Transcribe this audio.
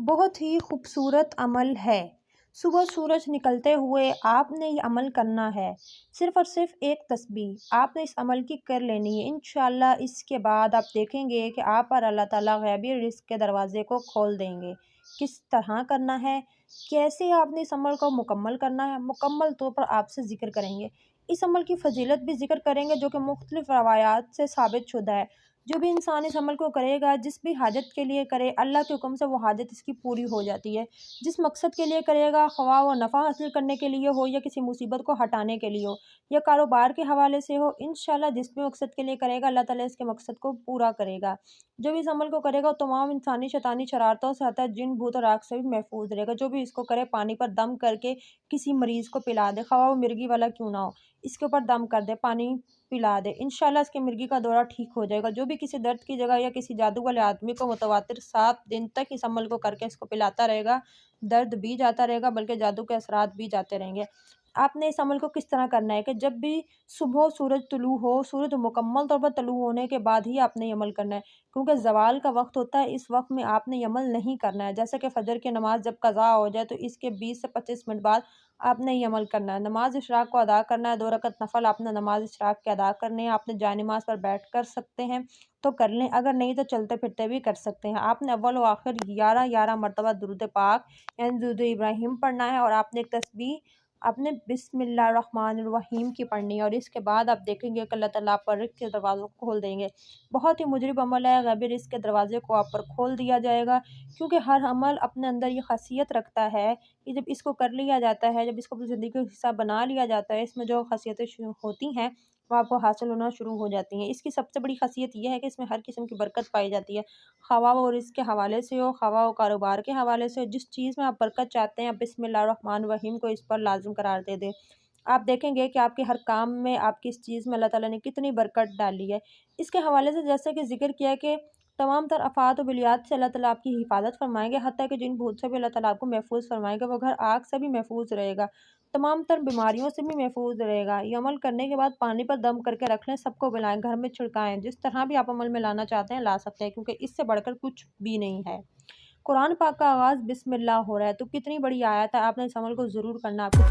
بہت ہی خوبصورت عمل ہے۔ صبح سورج نکلتے ہوئے آپ نے یہ عمل کرنا ہے، صرف اور صرف ایک تسبیح آپ نے اس عمل کی کر لینی ہے۔ انشاءاللہ اس کے بعد آپ دیکھیں گے کہ آپ پر اللہ تعالیٰ غیبی رزق کے دروازے کو کھول دیں گے۔ کس طرح کرنا ہے، کیسے آپ نے اس عمل کو مکمل کرنا ہے، مکمل طور پر آپ سے ذکر کریں گے۔ اس عمل کی فضیلت بھی ذکر کریں گے جو کہ مختلف روایات سے ثابت شدہ ہے۔ جو بھی انسان اس عمل کو کرے گا، جس بھی حاجت کے لیے کرے، اللہ کے حکم سے وہ حاجت اس کی پوری ہو جاتی ہے۔ جس مقصد کے لیے کرے گا، خواہ وہ نفع حاصل کرنے کے لیے ہو یا کسی مصیبت کو ہٹانے کے لیے ہو یا کاروبار کے حوالے سے ہو، انشاءاللہ جس بھی مقصد کے لیے کرے گا اللہ تعالیٰ اس کے مقصد کو پورا کرے گا۔ جو بھی اس عمل کو کرے گا وہ تمام انسانی شیطانی شرارتوں سے حتی جن بھوت اور آگ سے بھی محفوظ رہے گا۔ جو بھی اس کو کرے پانی پر دم کر کے کسی مریض کو پلا دے، خواہ وہ مرگی والا کیوں نہ ہو، اس کے اوپر دم کر دے، پانی پلا دے، انشاءاللہ اس کے مرگی کا دورہ ٹھیک ہو جائے گا۔ جو بھی کسی درد کی جگہ یا کسی جادو والے آدمی کو متواتر 7 دن تک اس عمل کو کر کے اس کو پلاتا رہے گا، درد بھی جاتا رہے گا بلکہ جادو کے اثرات بھی جاتے رہیں گے۔ آپ نے اس عمل کو کس طرح کرنا ہے کہ جب بھی صبح سورج طلوع ہو، سورج مکمل طور پر طلوع ہونے کے بعد ہی آپ نے یہ عمل کرنا ہے، کیونکہ زوال کا وقت ہوتا ہے، اس وقت میں آپ نے یہ عمل نہیں کرنا ہے۔ جیسے کہ فجر کی نماز جب قضا ہو جائے تو اس کے 20 سے 25 منٹ بعد آپ نے یہ عمل کرنا ہے۔ نماز اشراق کو ادا کرنا ہے، 2 رکعت نفل آپ نے نماز اشراق کے ادا کرنے ہیں۔ آپ نے جائے نماز پر بیٹھ کر سکتے ہیں تو کر لیں، اگر نہیں تو چلتے پھرتے بھی کر سکتے ہیں۔ آپ نے اول و آخر 11 مرتبہ درود پاک یعنی درود ابراہیم پڑھنا ہے، اور آپ نے ایک تسبیح آپ نے بسم اللہ الرحمن الرحیم کی پڑھنی ہے، اور اس کے بعد آپ دیکھیں گے کہ اللہ تعالیٰ آپ پر رزق کے دروازوں کو کھول دیں گے۔ بہت ہی مجرب عمل ہے، غیبی رزق کے دروازے کو آپ پر کھول دیا جائے گا، کیونکہ ہر عمل اپنے اندر یہ خاصیت رکھتا ہے کہ جب اس کو کر لیا جاتا ہے، جب اس کو اپنی زندگی کا حصہ بنا لیا جاتا ہے، اس میں جو خاصیتیں ہوتی ہیں وہ آپ کو حاصل ہونا شروع ہو جاتی ہیں۔ اس کی سب سے بڑی خاصیت یہ ہے کہ اس میں ہر قسم کی برکت پائی جاتی ہے، خواہ وہ رزق کے حوالے سے ہو، خواہ وہ کاروبار کے حوالے سے ہو، جس چیز میں آپ برکت چاہتے ہیں آپ بسم اللہ الرحمن الرحیم کو اس پر لازم قرار دے دیں۔ آپ دیکھیں گے کہ آپ کے ہر کام میں، آپ کی اس چیز میں اللہ تعالیٰ نے کتنی برکت ڈالی ہے۔ اس کے حوالے سے جیسے کہ ذکر کیا کہ تمام تر آفات و بلیات سے اللہ تعالیٰ آپ کی حفاظت فرمائیں گے، حتیٰ کہ جن بھوت سے بھی اللہ تعالیٰ آپ کو محفوظ فرمائیں گے، وہ گھر آگ سے بھی محفوظ رہے گا، تمام تر بیماریوں سے بھی محفوظ رہے گا۔ یہ عمل کرنے کے بعد پانی پر دم کر کے رکھ لیں، سب کو پلائیں، گھر میں چھڑکائیں، جس طرح بھی آپ عمل میں لانا چاہتے ہیں لا سکتے ہیں، کیونکہ اس سے بڑھ کر کچھ بھی نہیں ہے۔ قرآن پاک کا آغاز بسم اللہ ہو رہا ہے، تو کتنی بڑی آیت ہے، آپ نے اس عمل کو ضرور کرنا، آپ کو